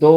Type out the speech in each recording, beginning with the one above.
2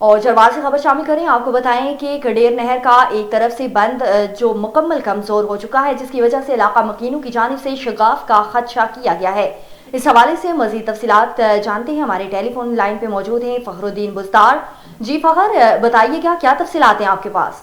اور جلوار سے خبر شامل کریں، آپ کو بتائیں کہ کڈیر نہر کا ایک طرف سے بند جو مکمل کمزور ہو چکا ہے، جس کی وجہ سے علاقہ مکینوں کی جانب سے شگاف کا خدشہ کیا گیا ہے۔ اس حوالے سے مزید تفصیلات جانتے ہیں، ہمارے ٹیلی فون لائن پہ موجود ہیں فخر الدین بزدار۔ جی فخر، بتائیے کیا تفصیلات ہیں آپ کے پاس؟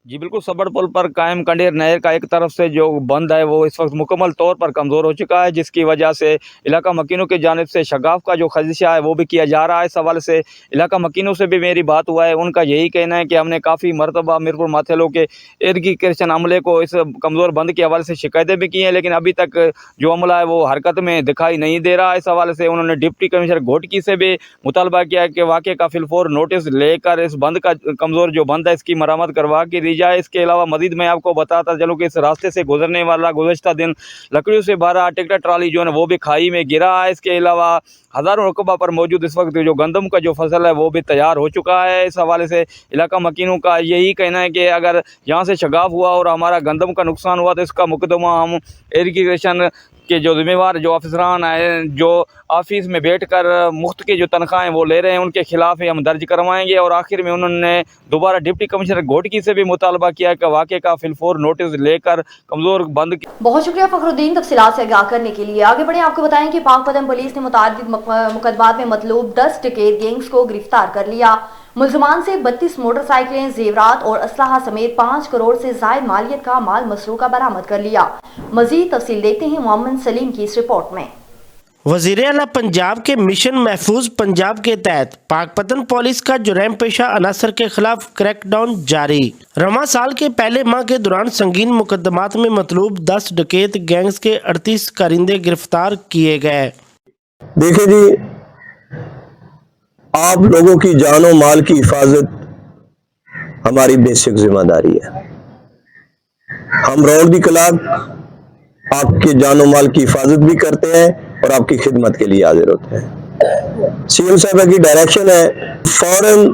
جی بالکل، سبڑ پل پر قائم کنڈیر نہر کا ایک طرف سے جو بند ہے وہ اس وقت مکمل طور پر کمزور ہو چکا ہے، جس کی وجہ سے علاقہ مکینوں کی جانب سے شگاف کا جو خدشہ ہے وہ بھی کیا جا رہا ہے۔ اس حوالے سے علاقہ مکینوں سے بھی میری بات ہوا ہے، ان کا یہی کہنا ہے کہ ہم نے کافی مرتبہ میرپور ماتھیلو کے ایریگیشن عملے کو اس کمزور بند کے حوالے سے شکایتیں بھی کی ہیں، لیکن ابھی تک جو عملہ ہے وہ حرکت میں دکھائی نہیں دے رہا ہے۔ اس حوالے سے انہوں نے ڈپٹی کمشنر گھوٹکی سے بھی مطالبہ کیا کہ واقعے کا فی الفور نوٹس لے کر اس بند کا کمزور جو بند ہے اس کی مرمت کروا کے دی جائے۔ اس کے علاوہ مزید میں آپ کو بتاتا چلوں کہ اس راستے سے گزرنے والا گزشتہ دن لکڑیوں سے بھرا ٹریکٹر ٹرالی جو ہے وہ بھی کھائی میں گرا ہے۔ اس کے علاوہ ہزاروں رقبہ پر موجود اس وقت جو گندم کا جو فصل ہے وہ بھی تیار ہو چکا ہے۔ اس حوالے سے علاقہ مکینوں کا یہی کہنا ہے کہ اگر یہاں سے شگاف ہوا اور ہمارا گندم کا نقصان ہوا تو اس کا مقدمہ ہم ایریگیشن کے جو ذمہ وار جو افسران ہیں جو آفس میں بیٹھ کر مفت کی جو تنخواہیں وہ لے رہے ہیں ان کے خلاف ہی ہم درج کروائیں گے۔ اور آخر میں انہوں نے دوبارہ ڈپٹی کمشنر گھوٹکی سے بھی مطالبہ کیا کہ واقعے کا فی الفور نوٹس لے کر کمزور بند بہت شکریہ فخر الدین تفصیلات سے آگاہ کرنے کے لیے۔ آگے بڑھیں، آپ کو بتائیں کہ پاک پتن پولیس نے متعدد مقدمات میں مطلوب 10 ڈکیت گینگز کو گرفتار کر لیا۔ ملزمان سے 32 موٹر سائیکلیں، زیورات اور اسلحہ سمیت 5 کروڑ سے زائد مالیت کا مال مسروقہ برآمد کر لیا۔ مزید تفصیل دیکھتے ہیں محمد سلیم کی اس رپورٹ میں۔ وزیر اعلیٰ پنجاب کے مشن محفوظ پنجاب کے تحت پاک پتن پولیس کا جرائم پیشہ عناصر کے خلاف کریک ڈاؤن جاری۔ رواں سال کے پہلے ماہ کے دوران سنگین مقدمات میں مطلوب 10 ڈکیت گینگز کے 38 کارندے گرفتار کیے گئے۔ دیکھیں جی، آپ لوگوں کی جان و مال کی حفاظت ہماری بیسک ذمہ داری ہے۔ ہم راؤنڈ دی کلاک آپ کے جان و مال کی حفاظت بھی کرتے ہیں اور آپ کی خدمت کے لیے حاضر ہوتے ہیں۔ سی ایم صاحبہ کی ڈائریکشن ہے فوراً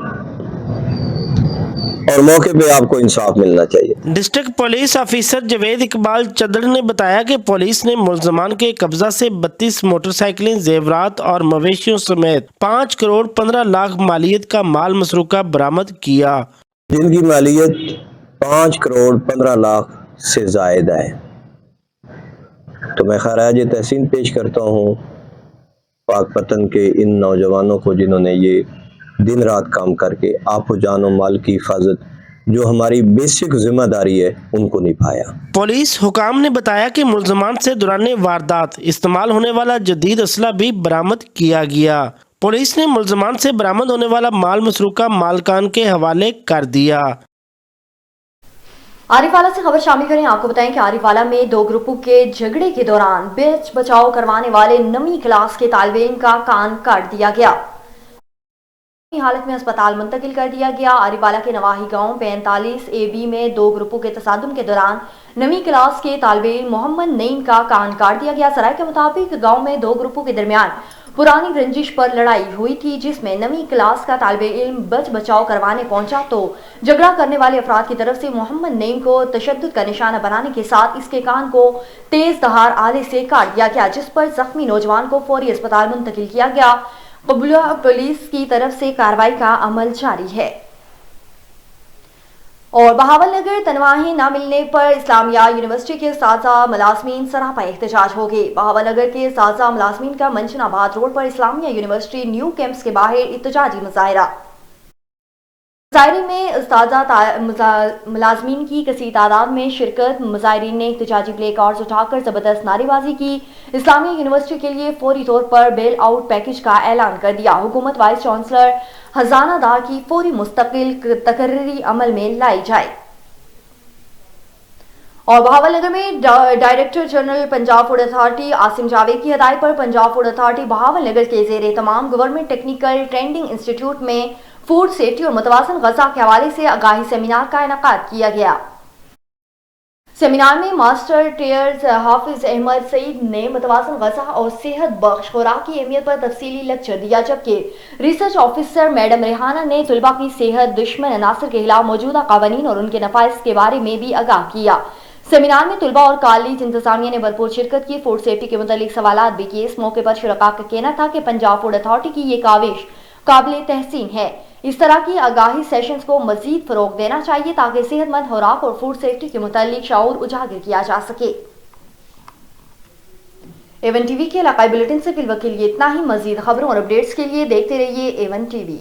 اور موقع پہ آپ کو انصاف ملنا چاہیے۔ District police officer Javed Iqbal Chadar نے بتایا کہ پولیس نے ملزمان کے قبضہ سے 32 موٹر سائیکلیں، زیورات اور مویشیوں سمیت 5 کروڑ 15 لاکھ مالیت کا مال مسروقہ برآمد کیا، جن کی مالیت 5 کروڑ 15 لاکھ سے زائد ہے۔ تو میں خراج تحسین پیش کرتا ہوں پاک پتن کے ان نوجوانوں کو جنہوں نے یہ دن رات کام کر کے آپ و جان و مال کی حفاظت جو ہماری بیسک ذمہ داری ہے ان کو نبھایا۔ پولیس حکام نے بتایا کہ ملزمان سے دوران واردات استعمال ہونے والا جدید اسلحہ بھی برآمد کیا گیا۔ پولیس نے ملزمان سے برآمد ہونے والا مال مسروقہ مالکان کے حوالے کر دیا۔ عارف والا سے خبر شامل کریں، آپ کو بتائیں کہ عارف والا میں 2 گروپوں کے جھگڑے کے دوران بیچ بچاؤ کروانے والے 9ویں کلاس کے طالب علم کا کان کاٹ دیا گیا، حالت میں اسپتال منتقل کر دیا گیا۔ عارف والا کے نواحی گاؤں 45 AB میں 2 گروپوں کے تصادم کے دوران 9ویں کلاس کے طالب علم محمد نعیم کا کان کاٹ دیا گیا۔ سرائے کے مطابق گاؤں میں 2 گروپوں کے درمیان پرانی رنجش پر لڑائی ہوئی تھی، جس میں 9ویں کلاس کا طالب علم بچ بچاؤ کروانے پہنچا تو جھگڑا کرنے والے افراد کی طرف سے محمد نعیم کو تشدد کا نشانہ بنانے کے ساتھ اس کے کان کو تیز دھار آلے سے کاٹ دیا گیا، جس پر زخمی نوجوان کو فوری اسپتال منتقل کیا گیا۔ قبلہ پولیس کی طرف سے کارروائی کا عمل جاری ہے۔ اور بہاول نگر تنخواہیں نہ ملنے پر اسلامیہ یونیورسٹی کے اساتذہ ملازمین سراپا احتجاج ہو گئے۔ بہاول نگر کے اساتذہ ملازمین کا منشن آباد روڈ پر اسلامیہ یونیورسٹی نیو کیمپس کے باہر احتجاجی مظاہرہ۔ مظاہرے میں اساتذہ ملازمین کی کثیر تعداد میں شرکت۔ مظاہرین نے احتجاجی پلے کارڈز اٹھا کر زبردست نعرے بازی کی۔ اسلامیہ یونیورسٹی کے لیے فوری طور پر بیل آؤٹ پیکج کا اعلان کر دیا۔ حکومت وائس چانسلر خزانہ دار کی فوری مستقل تقرری عمل میں لائی جائے۔ اور بہاول نگر میں director general Punjab food authority Asim Javed کی ہدایت پر پنجاب فوڈ اتھارٹی بہاول نگر کے زیر اہتمام گورنمنٹ ٹیکنیکل ٹریننگ انسٹیٹیوٹ میں فوڈ سیفٹی اور متوازن غذا کے حوالے سے آگاہی سیمینار کا انعقاد کیا گیا۔ سیمینار میں ماسٹر ٹریئرز حافظ احمد سعید نے متوازن غذا اور صحت بخش خوراک کی اہمیت پر تفصیلی لیکچر دیا، جبکہ ریسرچ آفیسر میڈم ریحانہ نے طلباء کی صحت دشمن عناصر کے خلاف موجودہ قوانین اور ان کے نفاذ کے بارے میں بھی آگاہ کیا۔ سیمینار میں طلباء اور کالج انتظامیہ نے بھرپور شرکت کی۔ فوڈ سیفٹی کے متعلق سوالات بھی کیے۔ اس موقع پر شرکاء کا کہنا تھا کہ پنجاب فوڈ اتھارٹی کی یہ کاوش قابل تحسین ہے۔ اس طرح کی آگاہی سیشنز کو مزید فروغ دینا چاہیے تاکہ صحت مند خوراک اور فوڈ سیفٹی کے متعلق شعور اجاگر کیا جا سکے۔ ایون ٹی وی کے علاقائی بلیٹن سے فی الوقت کے لیے اتنا ہی۔ مزید خبروں اور اپڈیٹس کے لیے دیکھتے رہیے ایون ٹی وی۔